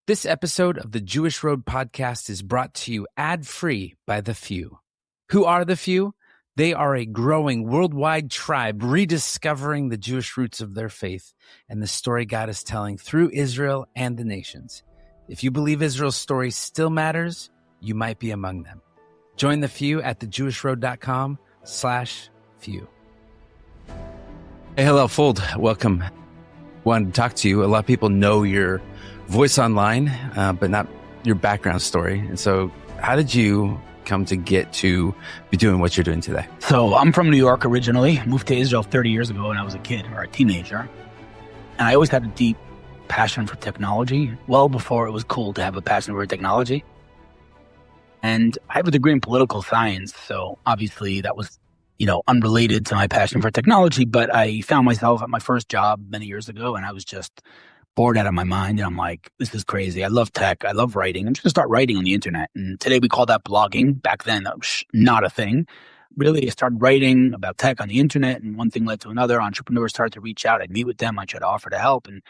This episode of the Jewish Road podcast is brought to you ad-free by The Few. Who are The Few? They are a growing worldwide tribe rediscovering the Jewish roots of their faith and the story God is telling through Israel and the nations. If you believe Israel's story still matters, you might be among them. Join The Few at thejewishroad.com/few. Hey, Hillel Fuld, welcome. Wanted to talk to you. A lot of people know your voice online, but not your background story. And so how did you come to get to be doing what you're doing today? So I'm from New York originally, moved to Israel 30 years ago when I was a kid or a teenager. And I always had a deep passion for technology, well before it was cool to have a passion for technology. And I have a degree in political science. So obviously that was, unrelated to my passion for technology. But I found myself at my first job many years ago and I was just bored out of my mind. And I'm like, this is crazy. I love tech. I love writing. I'm just going to start writing on the internet. And today we call that blogging. Back then, that was not a thing. Really, I started writing about tech on the internet and one thing led to another. Entrepreneurs started to reach out. I'd meet with them. I tried to offer to help and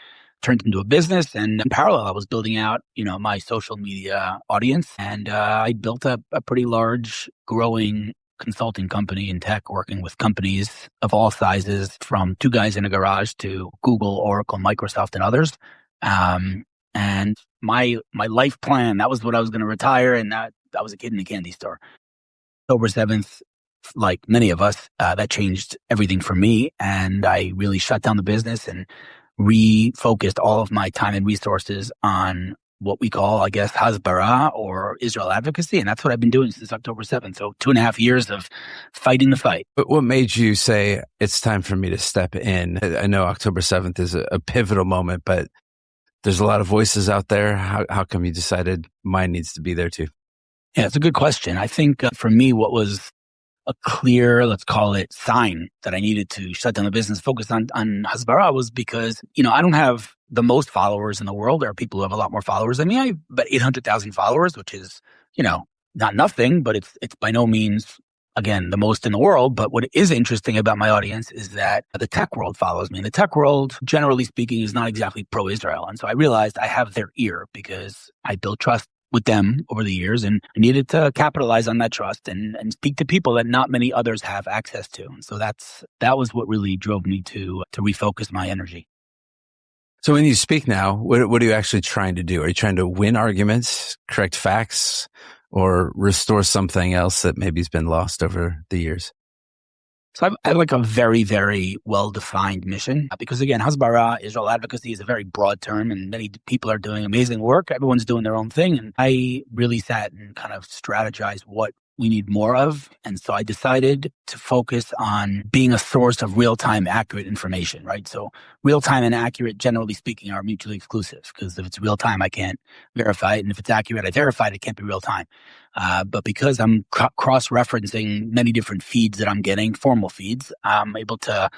turned it into a business. And in parallel, I was building out, my social media audience. And I built a pretty large, growing consulting company in tech, working with companies of all sizes, from two guys in a garage to Google, Oracle, Microsoft, and others. And my life plan, that was what I was going to retire, and that I was a kid in a candy store. October 7th, like many of us, that changed everything for me, and I really shut down the business and refocused all of my time and resources on what we call, I guess, hasbara or Israel advocacy. And that's what I've been doing since October 7th. So 2.5 years of fighting the fight. But what made you say, it's time for me to step in? I know October 7th is a pivotal moment, but there's a lot of voices out there. How come you decided mine needs to be there too? Yeah, it's a good question. I think for me, what was a clear, let's call it, sign that I needed to shut down the business, focus on hasbara, was because, I don't have the most followers in the world. There are people who have a lot more followers than me. I have about 800,000 followers, which is, not nothing, but it's by no means, again, the most in the world. But what is interesting about my audience is that the tech world follows me. And the tech world, generally speaking, is not exactly pro-Israel. And so I realized I have their ear because I built trust with them over the years, and I needed to capitalize on that trust and speak to people that not many others have access to. And so that was what really drove me to refocus my energy. So when you speak now, what are you actually trying to do? Are you trying to win arguments, correct facts, or restore something else that maybe has been lost over the years? So I have like a very, very well-defined mission because, again, hasbara, Israel advocacy, is a very broad term and many people are doing amazing work. Everyone's doing their own thing. And I really sat and kind of strategized what we need more of. And so I decided to focus on being a source of real-time accurate information, right? So real-time and accurate, generally speaking, are mutually exclusive because if it's real-time, I can't verify it. And if it's accurate, I verify it, it can't be real-time. But because I'm cross-referencing many different feeds that I'm getting, formal feeds, I'm able to,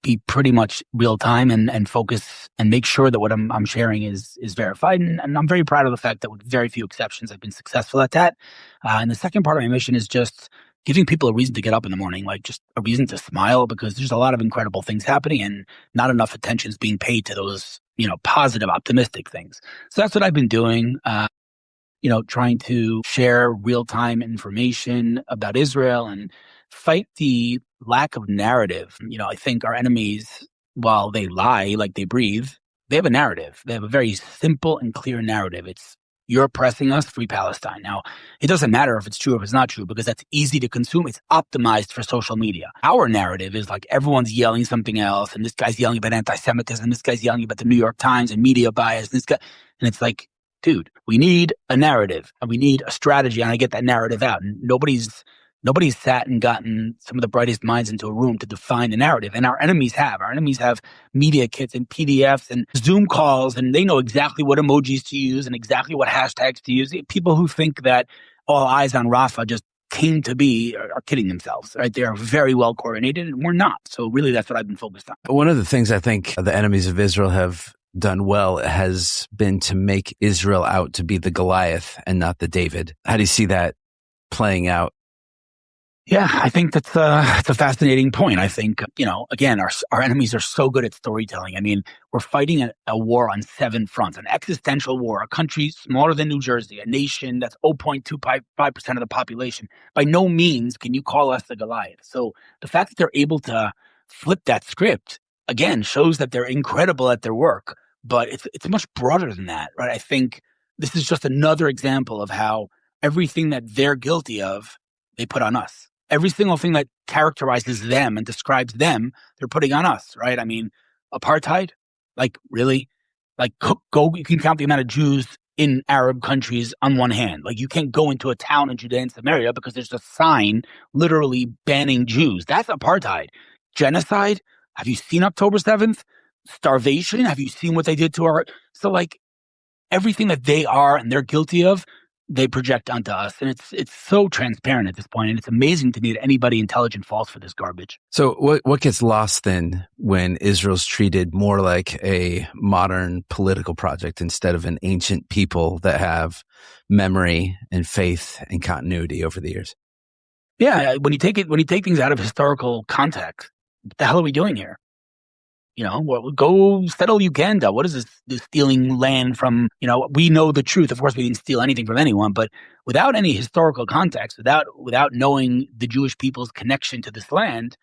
be pretty much real time and focus and make sure that what I'm sharing is verified. And I'm very proud of the fact that with very few exceptions, I've been successful at that. And the second part of my mission is just giving people a reason to get up in the morning, like just a reason to smile, because there's a lot of incredible things happening and not enough attention is being paid to those, positive, optimistic things. So that's what I've been doing. Trying to share real-time information about Israel and fight the lack of narrative. I think our enemies, while they lie like they breathe, they have a narrative. They have a very simple and clear narrative. It's, you're oppressing us, free Palestine. Now, it doesn't matter if it's true or if it's not true because that's easy to consume. It's optimized for social media. Our narrative is like everyone's yelling something else, and this guy's yelling about anti-Semitism, this guy's yelling about the New York Times and media bias, and it's like, dude, we need a narrative and we need a strategy, and I get that narrative out. And nobody's sat and gotten some of the brightest minds into a room to define the narrative. And our enemies have. Our enemies have media kits and PDFs and Zoom calls, and they know exactly what emojis to use and exactly what hashtags to use. People who think that all eyes on Rafah just came to be are kidding themselves, right? They are very well coordinated, and we're not. So really, that's what I've been focused on. One of the things I think the enemies of Israel have done well has been to make Israel out to be the Goliath and not the David. How do you see that playing out? Yeah, I think it's a fascinating point. I think, again, our enemies are so good at storytelling. I mean, we're fighting a war on 7 fronts, an existential war, a country smaller than New Jersey, a nation that's 0.25% of the population. By no means can you call us the Goliath. So the fact that they're able to flip that script, again, shows that they're incredible at their work, but it's much broader than that, right? I think this is just another example of how everything that they're guilty of, they put on us. Every single thing that characterizes them and describes them, they're putting on us, right? I mean, apartheid, like really, like you can count the amount of Jews in Arab countries on one hand. Like you can't go into a town in Judea and Samaria because there's a sign literally banning Jews. That's apartheid. Genocide. Have you seen October 7th? Starvation. Have you seen what they did to so like everything that they are and they're guilty of, they project onto us. And it's so transparent at this point. And it's amazing to me that anybody intelligent falls for this garbage. So what gets lost then when Israel's treated more like a modern political project instead of an ancient people that have memory and faith and continuity over the years? Yeah, when you take things out of historical context, what the hell are we doing here? Go settle Uganda. What is this stealing land from, we know the truth. Of course, we didn't steal anything from anyone, but without any historical context, without knowing the Jewish people's connection to this land,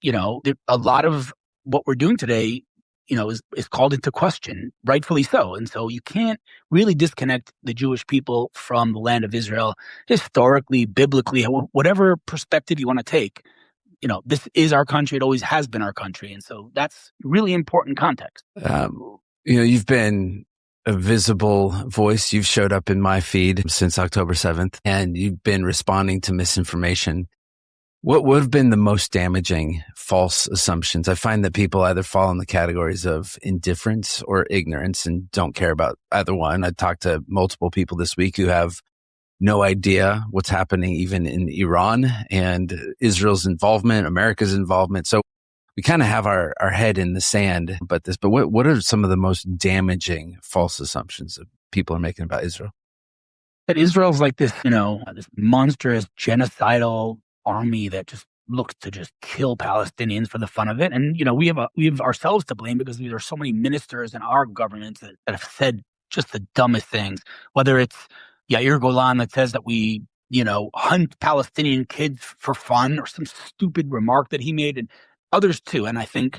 a lot of what we're doing today, is called into question, rightfully so. And so you can't really disconnect the Jewish people from the land of Israel historically, biblically, whatever perspective you want to take. This is our country. It always has been our country. And so that's really important context. You've been a visible voice. You've showed up in my feed since October 7th, and you've been responding to misinformation. What would have been the most damaging false assumptions? I find that people either fall in the categories of indifference or ignorance and don't care about either one. I talked to multiple people this week who have no idea what's happening even in Iran and Israel's involvement, America's involvement. So we kind of have our head in the sand about this, but what are some of the most damaging false assumptions that people are making about Israel? That Israel's like this, this monstrous genocidal army that just looks to just kill Palestinians for the fun of it. And, we have ourselves to blame because there are so many ministers in our governments that have said just the dumbest things, whether it's Yair Golan that says that we, hunt Palestinian kids for fun, or some stupid remark that he made, and others too. And I think,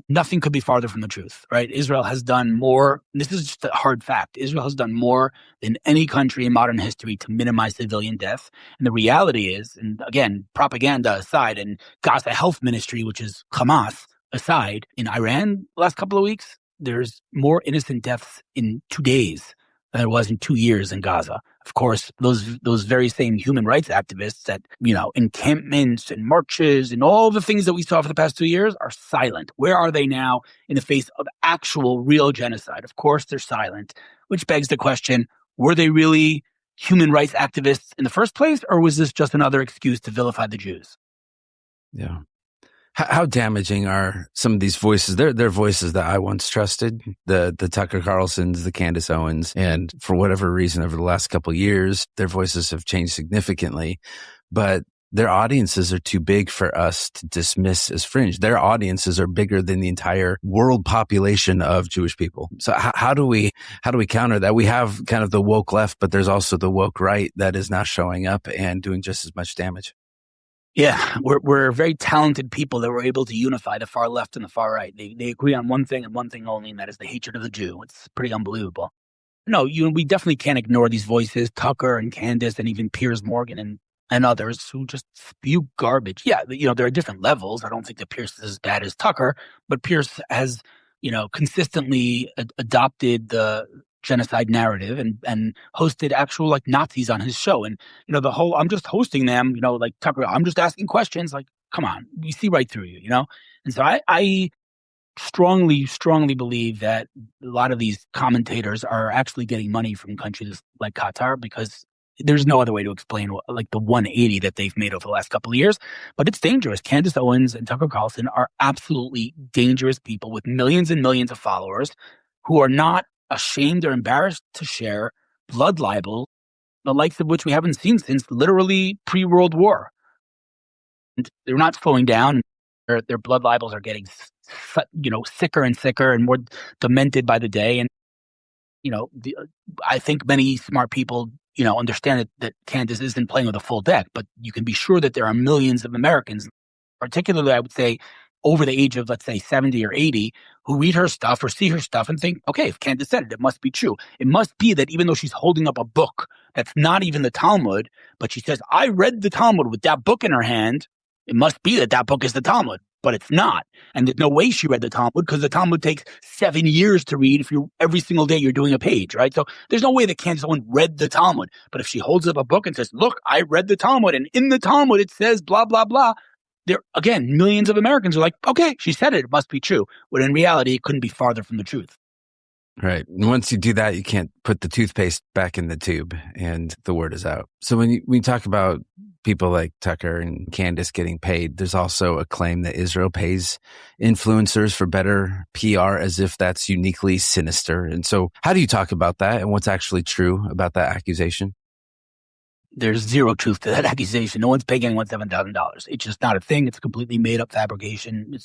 nothing could be farther from the truth, right? Israel has done more. This is just a hard fact. Israel has done more than any country in modern history to minimize civilian death. And the reality is, and again, propaganda aside, and Gaza Health Ministry, which is Hamas, aside, in Iran the last couple of weeks, there's more innocent deaths in 2 days than there was in 2 years in Gaza. Of course, those very same human rights activists that, encampments and marches and all the things that we saw for the past 2 years are silent. Where are they now in the face of actual real genocide? Of course, they're silent, which begs the question, were they really human rights activists in the first place, or was this just another excuse to vilify the Jews? Yeah. How damaging are some of these voices? They're voices that I once trusted, the Tucker Carlsons, the Candace Owens, and for whatever reason over the last couple of years, their voices have changed significantly, but their audiences are too big for us to dismiss as fringe. Their audiences are bigger than the entire world population of Jewish people. So how do we counter that? We have kind of the woke left, but there's also the woke right that is now showing up and doing just as much damage. Yeah, we're very talented people that were able to unify the far left and the far right. They agree on one thing and one thing only, and that is the hatred of the Jew. It's pretty unbelievable. No, we definitely can't ignore these voices, Tucker and Candace and even Piers Morgan and others who just spew garbage. Yeah, there are different levels. I don't think that Piers is as bad as Tucker, but Piers has, consistently adopted the genocide narrative and hosted actual like Nazis on his show. And, the whole, I'm just hosting them, like Tucker, I'm just asking questions. Like, come on, we see right through you, And so I strongly believe that a lot of these commentators are actually getting money from countries like Qatar, because there's no other way to explain like the 180 that they've made over the last couple of years. But it's dangerous. Candace Owens and Tucker Carlson are absolutely dangerous people with millions and millions of followers who are not ashamed or embarrassed to share blood libel, the likes of which we haven't seen since literally pre-World War. They're not slowing down. Their blood libels are getting, sicker and sicker and more demented by the day. And, I think many smart people, understand that Candace isn't playing with a full deck, but you can be sure that there are millions of Americans, particularly, I would say, over the age of, let's say, 70 or 80, who read her stuff or see her stuff and think, okay, if Candace said it, it must be true. It must be that even though she's holding up a book that's not even the Talmud, but she says, I read the Talmud with that book in her hand, it must be that book is the Talmud, but it's not. And there's no way she read the Talmud, because the Talmud takes 7 years to read if every single day you're doing a page, right? So there's no way that Candace Owen read the Talmud. But if she holds up a book and says, look, I read the Talmud, and in the Talmud it says blah, blah, blah, there, again, millions of Americans are like, okay, she said it, it must be true. But in reality, it couldn't be farther from the truth. Right. And once you do that, you can't put the toothpaste back in the tube and the word is out. So when we talk about people like Tucker and Candace getting paid, there's also a claim that Israel pays influencers for better PR, as if that's uniquely sinister. And so how do you talk about that and what's actually true about that accusation? There's zero truth to that accusation. No one's paying anyone $7,000. It's just not a thing. It's a completely made up fabrication.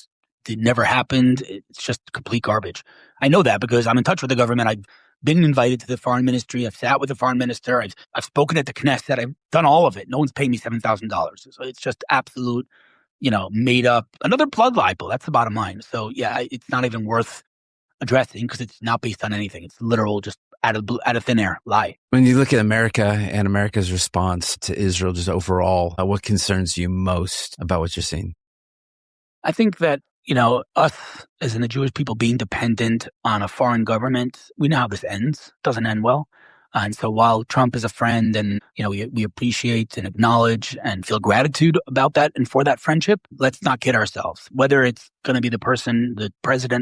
It never happened. It's just complete garbage. I know that because I'm in touch with the government. I've been invited to the foreign ministry. I've sat with the foreign minister. I've spoken at the Knesset. I've done all of it. No one's paying me $7,000. So it's just absolute, made up, another blood libel. That's the bottom line. So yeah, it's not even worth addressing because it's not based on anything. It's literal, just out of thin air lie. When you look at America and America's response to Israel, just overall, what concerns you most about what you're seeing? I think that, us as in the Jewish people being dependent on a foreign government, we know how this ends. It doesn't end well. And so while Trump is a friend and, we appreciate and acknowledge and feel gratitude about that and for that friendship, let's not kid ourselves. Whether it's going to be the president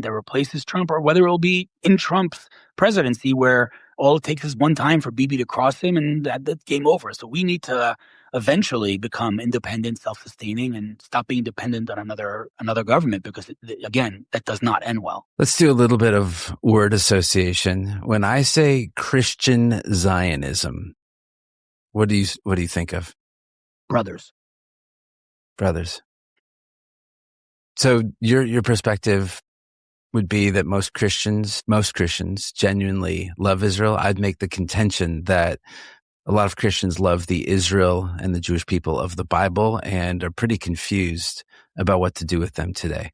that replaces Trump, or whether it will be in Trump's presidency where all it takes is one time for Bibi to cross him and that's game over. So we need to eventually become independent, self-sustaining, and stop being dependent on another government, because again, that does not end well. Let's do a little bit of word association. When I say Christian Zionism, what do you think of? Brothers. So your perspective would be that most Christians genuinely love Israel. I'd make the contention that a lot of Christians love the Israel and the Jewish people of the Bible and are pretty confused about what to do with them today.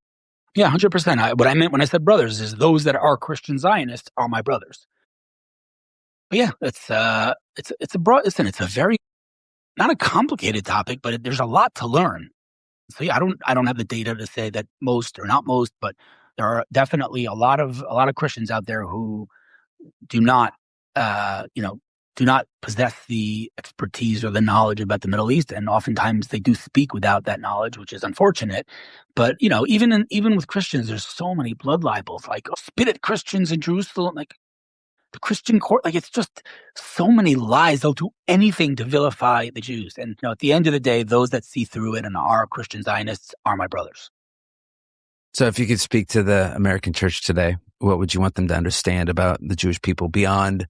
Yeah, 100%. What I meant when I said brothers is those that are Christian Zionists are my brothers. But yeah, it's a very, not a complicated topic, but there's a lot to learn. So yeah, I don't have the data to say that most or not most, but there are definitely a lot of Christians out there who do not possess the expertise or the knowledge about the Middle East, and oftentimes they do speak without that knowledge, which is unfortunate. But even with Christians, there's so many blood libels, like spit at Christians in Jerusalem, like the Christian court, like it's just so many lies. They'll do anything to vilify the Jews, and at the end of the day, those that see through it and are Christian Zionists are my brothers. So if you could speak to the American church today, what would you want them to understand about the Jewish people beyond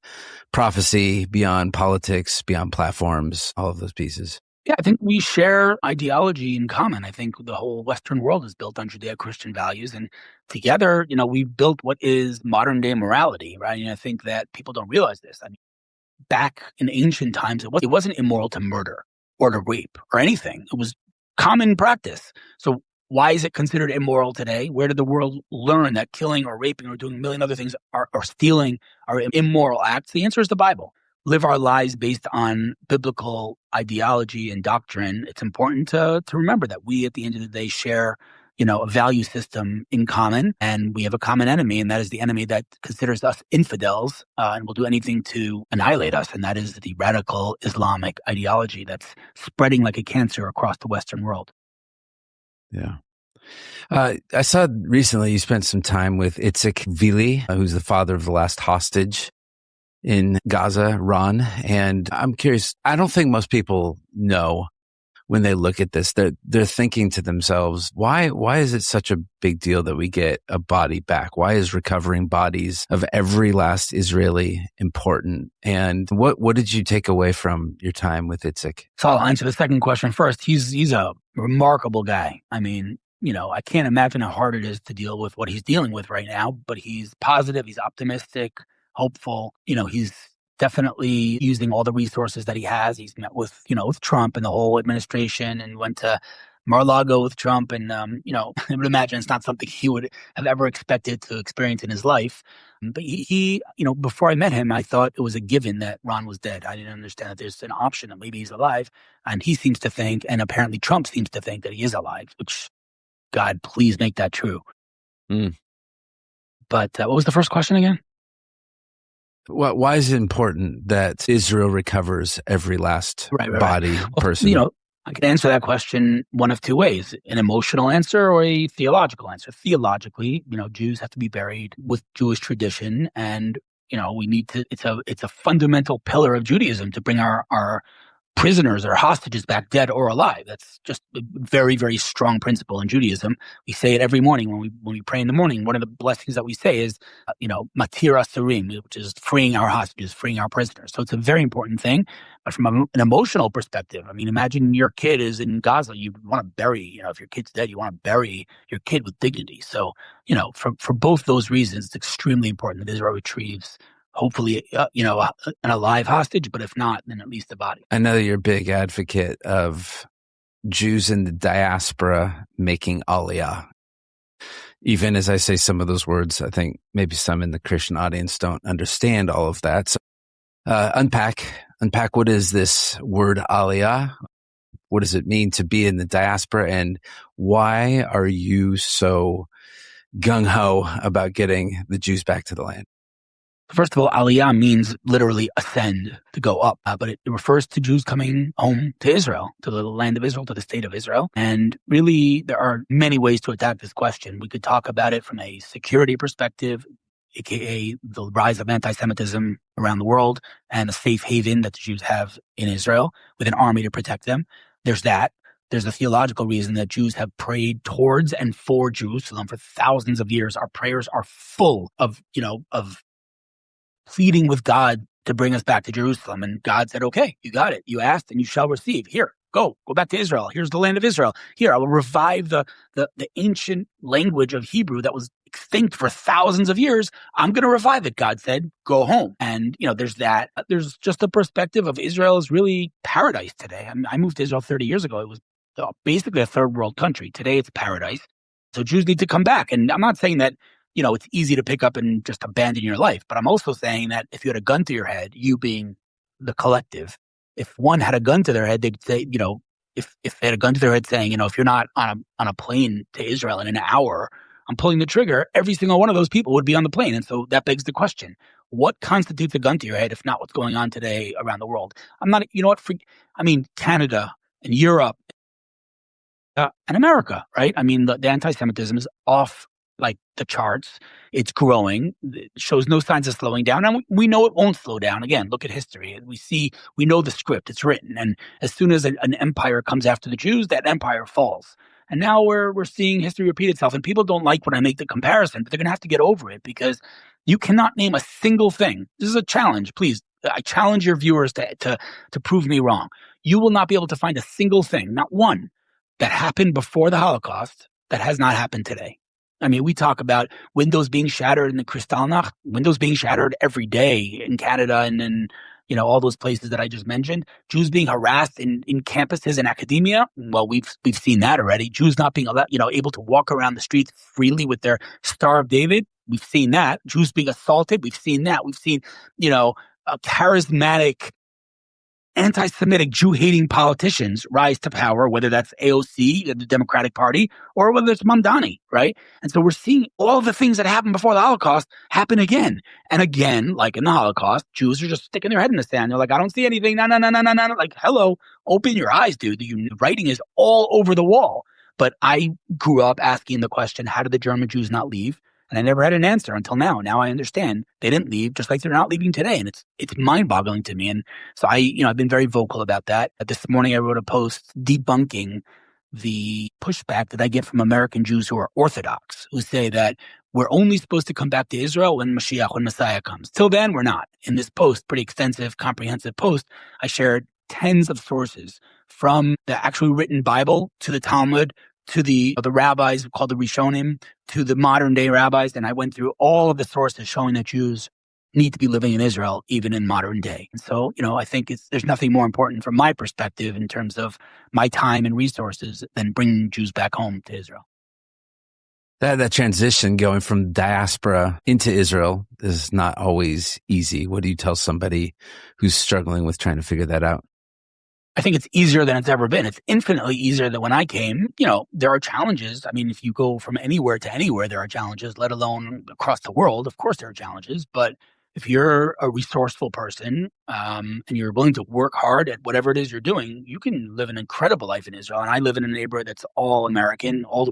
prophecy, beyond politics, beyond platforms, all of those pieces? Yeah, I think we share ideology in common. I think the whole Western world is built on Judeo-Christian values, and together, we've built what is modern day morality, right? And I think that people don't realize this. I mean, back in ancient times, it wasn't immoral to murder or to rape or anything. It was common practice. So why is it considered immoral today? Where did the world learn that killing or raping or doing a million other things or stealing are immoral acts? The answer is the Bible. Live our lives based on biblical ideology and doctrine. It's important to remember that we, at the end of the day, share, a value system in common, and we have a common enemy, and that is the enemy that considers us infidels and will do anything to annihilate us, and that is the radical Islamic ideology that's spreading like a cancer across the Western world. Yeah. I saw recently you spent some time with Itzik Vili, who's the father of the last hostage in Gaza, Ron. And I'm curious, I don't think most people know when they look at this, they're thinking to themselves, why is it such a big deal that we get a body back? Why is recovering bodies of every last Israeli important? And what did you take away from your time with Itzik? So I'll answer the second question first. He's a Remarkable guy. I mean, I can't imagine how hard it is to deal with what he's dealing with right now, but he's positive, he's optimistic, hopeful. He's definitely using all the resources that he has. He's met with, with Trump and the whole administration, and went to Mar-a-Lago with Trump. And, I would imagine it's not something he would have ever expected to experience in his life. But he, before I met him, I thought it was a given that Ron was dead. I didn't understand that there's an option that maybe he's alive. And he seems to think, and apparently Trump seems to think, that he is alive, which, God, please make that true. But what was the first question again? Why is it important that Israel recovers every last body, person? I can answer that question one of two ways: an emotional answer or a theological answer. Theologically, Jews have to be buried with Jewish tradition, and we need to. It's a fundamental pillar of Judaism to bring our prisoners or hostages back, dead or alive. That's just a very, very strong principle in Judaism. We say it every morning when we pray in the morning. One of the blessings that we say is, matir asurim, which is freeing our hostages, freeing our prisoners. So it's a very important thing. But from an emotional perspective, I mean, imagine your kid is in Gaza. You want to bury, if your kid's dead, you want to bury your kid with dignity. So, for both those reasons, it's extremely important that Israel retrieves, hopefully, an alive hostage, but if not, then at least the body. I know you're a big advocate of Jews in the diaspora making Aliyah. Even as I say some of those words, I think maybe some in the Christian audience don't understand all of that. So, unpack what is this word Aliyah? What does it mean to be in the diaspora, and why are you so gung-ho about getting the Jews back to the land? First of all, Aliyah means literally ascend, to go up, but it refers to Jews coming home to Israel, to the land of Israel, to the state of Israel. And really, there are many ways to attack this question. We could talk about it from a security perspective, aka the rise of anti-Semitism around the world and a safe haven that the Jews have in Israel with an army to protect them. There's that. There's a theological reason that Jews have prayed towards and for Jerusalem for thousands of years. Our prayers are full of pleading with God to bring us back to Jerusalem. And God said, okay, you got it. You asked and you shall receive. Here, go back to Israel. Here's the land of Israel. Here, I will revive the ancient language of Hebrew that was extinct for thousands of years. I'm going to revive it. God said, go home. And, there's that. There's just the perspective of Israel is really paradise today. I mean, I moved to Israel 30 years ago. It was basically a third world country. Today it's paradise. So Jews need to come back. And I'm not saying that, it's easy to pick up and just abandon your life. But I'm also saying that if you had a gun to your head, you being the collective, if one had a gun to their head, they'd say, if they had a gun to their head saying, if you're not on a plane to Israel in an hour, I'm pulling the trigger, every single one of those people would be on the plane. And so that begs the question, what constitutes a gun to your head if not what's going on today around the world? I'm not, Canada and Europe and America, right? I mean, the anti-Semitism is off like the charts. It's growing. It shows no signs of slowing down. And we know it won't slow down. Again, look at history. We know the script. It's written. And as soon as an empire comes after the Jews, that empire falls. And now we're seeing history repeat itself. And people don't like when I make the comparison, but they're going to have to get over it because you cannot name a single thing. This is a challenge. Please, I challenge your viewers to prove me wrong. You will not be able to find a single thing, not one, that happened before the Holocaust that has not happened today. I mean, we talk about windows being shattered in the Kristallnacht, windows being shattered every day in Canada and in, all those places that I just mentioned. Jews being harassed in campuses and academia. Well, we've seen that already. Jews not being allowed, able to walk around the streets freely with their Star of David. We've seen that. Jews being assaulted. We've seen that. We've seen, a charismatic anti-Semitic Jew-hating politicians rise to power, whether that's AOC, the Democratic Party, or whether it's Mamdani, right? And so we're seeing all the things that happened before the Holocaust happen again. And again, like in the Holocaust, Jews are just sticking their head in the sand. They're like, I don't see anything. No. Like, hello, open your eyes, dude. The writing is all over the wall. But I grew up asking the question, how did the German Jews not leave? And I never had an answer until now. Now I understand they didn't leave, just like they're not leaving today. And it's mind-boggling to me. And so I've been very vocal about that. This morning I wrote a post debunking the pushback that I get from American Jews who are Orthodox, who say that we're only supposed to come back to Israel when Messiah comes. Till then, we're not. In this post, pretty extensive, comprehensive post, I shared tens of sources, from the actually written Bible to the Talmud to the rabbis called the Rishonim to the modern day rabbis. And I went through all of the sources showing that Jews need to be living in Israel, even in modern day. And so, I think there's nothing more important from my perspective in terms of my time and resources than bringing Jews back home to Israel. That transition going from diaspora into Israel is not always easy. What do you tell somebody who's struggling with trying to figure that out? I think it's easier than it's ever been. It's infinitely easier than when I came. There are challenges. I mean, if you go from anywhere to anywhere, there are challenges, let alone across the world. Of course, there are challenges. But if you're a resourceful person and you're willing to work hard at whatever it is you're doing, you can live an incredible life in Israel. And I live in a neighborhood that's all American. All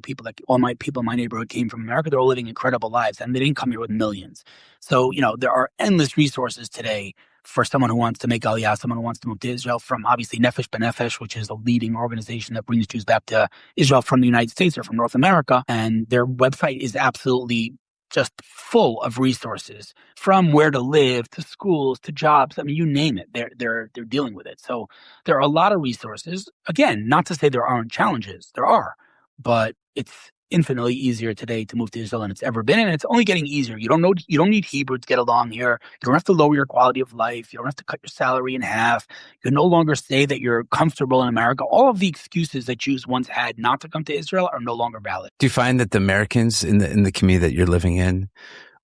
my people in my neighborhood came from America. They're all living incredible lives, and they didn't come here with millions. So, there are endless resources today for someone who wants to make Aliyah, someone who wants to move to Israel, from obviously Nefesh B'Nefesh, which is a leading organization that brings Jews back to Israel from the United States or from North America. And their website is absolutely just full of resources, from where to live to schools to jobs. I mean, you name it, they're dealing with it. So there are a lot of resources. Again, not to say there aren't challenges, there are, but it's infinitely easier today to move to Israel than it's ever been, and it's only getting easier. You don't need Hebrew to get along here. You don't have to lower your quality of life. You don't have to cut your salary in half. You can no longer say that you're comfortable in America. All of the excuses that Jews once had not to come to Israel are no longer valid. Do you find that the Americans in the community that you're living in,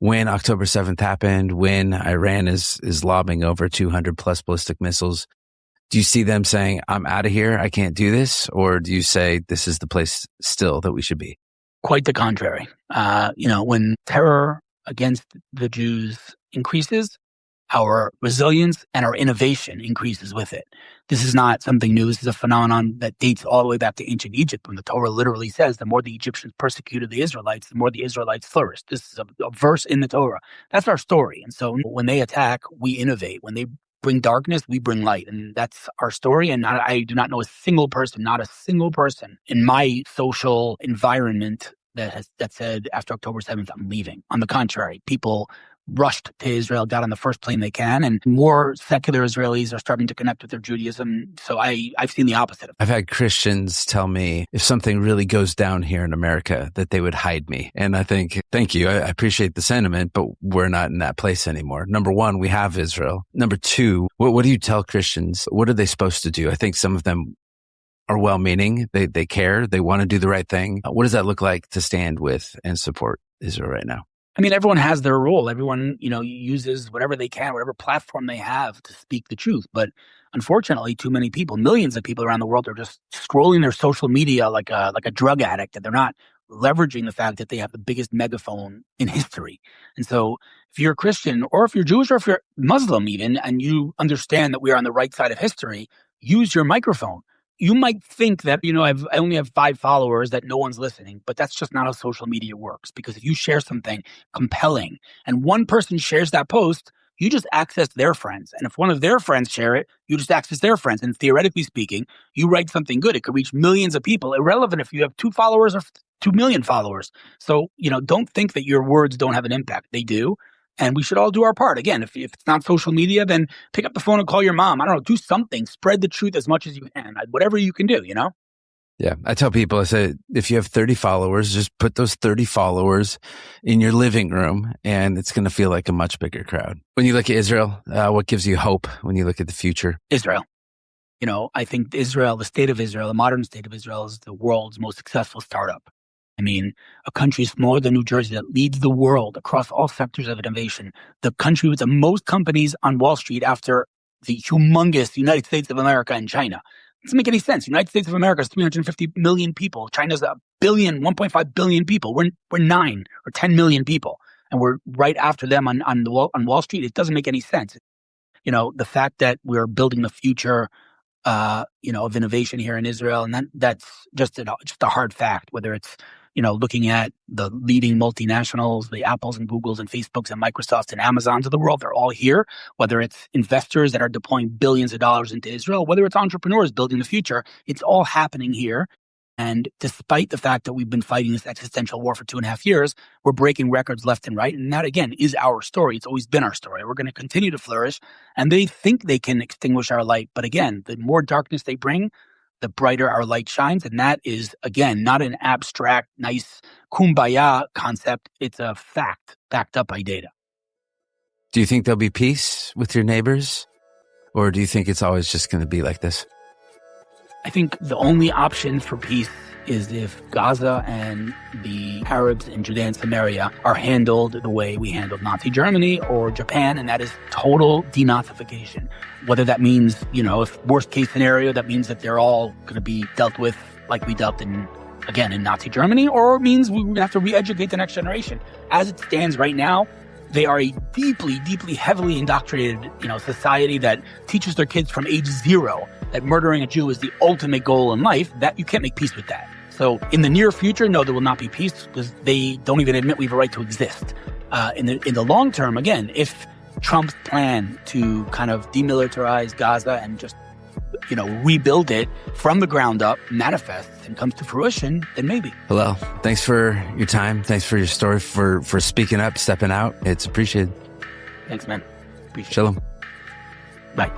when October 7th happened, when Iran is lobbing over 200 plus ballistic missiles, do you see them saying, I'm out of here, I can't do this? Or do you say this is the place still that we should be? Quite the contrary. When terror against the Jews increases, our resilience and our innovation increases with it. This is not something new. This is a phenomenon that dates all the way back to ancient Egypt, when the Torah literally says the more the Egyptians persecuted the Israelites, the more the Israelites flourished. This is a verse in the Torah. That's our story. And so when they attack, we innovate. When they bring darkness, we bring light. And that's our story. And I do not know a single person in my social environment that said after October 7th, I'm leaving. On the contrary, people rushed to Israel, got on the first plane they can, and more secular Israelis are starting to connect with their Judaism. So I've seen the opposite. I've had Christians tell me if something really goes down here in America, that they would hide me. And I think, thank you. I appreciate the sentiment, but we're not in that place anymore. Number one, we have Israel. Number two, what do you tell Christians? What are they supposed to do? I think some of them are well-meaning. They care. They want to do the right thing. What does that look like to stand with and support Israel right now? I mean, everyone has their role. Everyone, uses whatever they can, whatever platform they have to speak the truth. But unfortunately, too many people, millions of people around the world, are just scrolling their social media like a drug addict, and they're not leveraging the fact that they have the biggest megaphone in history. And so if you're a Christian, or if you're Jewish, or if you're Muslim even, and you understand that we are on the right side of history, use your microphone. You might think that, I only have 5 followers, that no one's listening, but that's just not how social media works. Because if you share something compelling and one person shares that post, you just access their friends. And if one of their friends share it, you just access their friends. And theoretically speaking, you write something good, it could reach millions of people, irrelevant if you have 2 followers or 2 million followers. So, don't think that your words don't have an impact. They do. And we should all do our part. Again, if it's not social media, then pick up the phone and call your mom. I don't know, do something. Spread the truth as much as you can. Whatever you can do, Yeah. I tell people, I say, if you have 30 followers, just put those 30 followers in your living room, and it's going to feel like a much bigger crowd. When you look at Israel, what gives you hope when you look at the future? Israel. I think Israel, the state of Israel, the modern state of Israel, is the world's most successful startup. I mean, a country smaller than New Jersey that leads the world across all sectors of innovation. The country with the most companies on Wall Street after the humongous United States of America and China. It doesn't make any sense. United States of America is 350 million people. China's 1.5 billion people. We're 9 or 10 million people. And we're right after them on Wall Street. It doesn't make any sense. The fact that we're building the future of innovation here in Israel, and that's just a hard fact. Whether it's looking at the leading multinationals, the Apples and Googles and Facebooks and Microsofts and Amazons of the world, they're all here. Whether it's investors that are deploying billions of dollars into Israel, whether it's entrepreneurs building the future, it's all happening here. And despite the fact that we've been fighting this existential war for 2.5 years, we're breaking records left and right. And that, again, is our story. It's always been our story. We're going to continue to flourish. And they think they can extinguish our light. But again, the more darkness they bring, the brighter our light shines. And that is, again, not an abstract, nice kumbaya concept. It's a fact backed up by data. Do you think there'll be peace with your neighbors? Or do you think it's always just going to be like this? I think the only option for peace is if Gaza and the Arabs in Judea and Samaria are handled the way we handled Nazi Germany or Japan, and that is total denazification. Whether that means, if worst case scenario, that means that they're all going to be dealt with like we dealt in Nazi Germany, or it means we're going to have to re-educate the next generation. As it stands right now, they are a deeply, deeply, heavily indoctrinated, society that teaches their kids from age 0 that murdering a Jew is the ultimate goal in life. That you can't make peace with that. So in the near future, no, there will not be peace because they don't even admit we have a right to exist. In the long term, again, if Trump's plan to kind of demilitarize Gaza and just rebuild it from the ground up manifests and comes to fruition, then maybe. Hillel, thanks for your time. Thanks for your story, for speaking up, stepping out. It's appreciated. Thanks, man. Appreciate it. Shalom. Bye.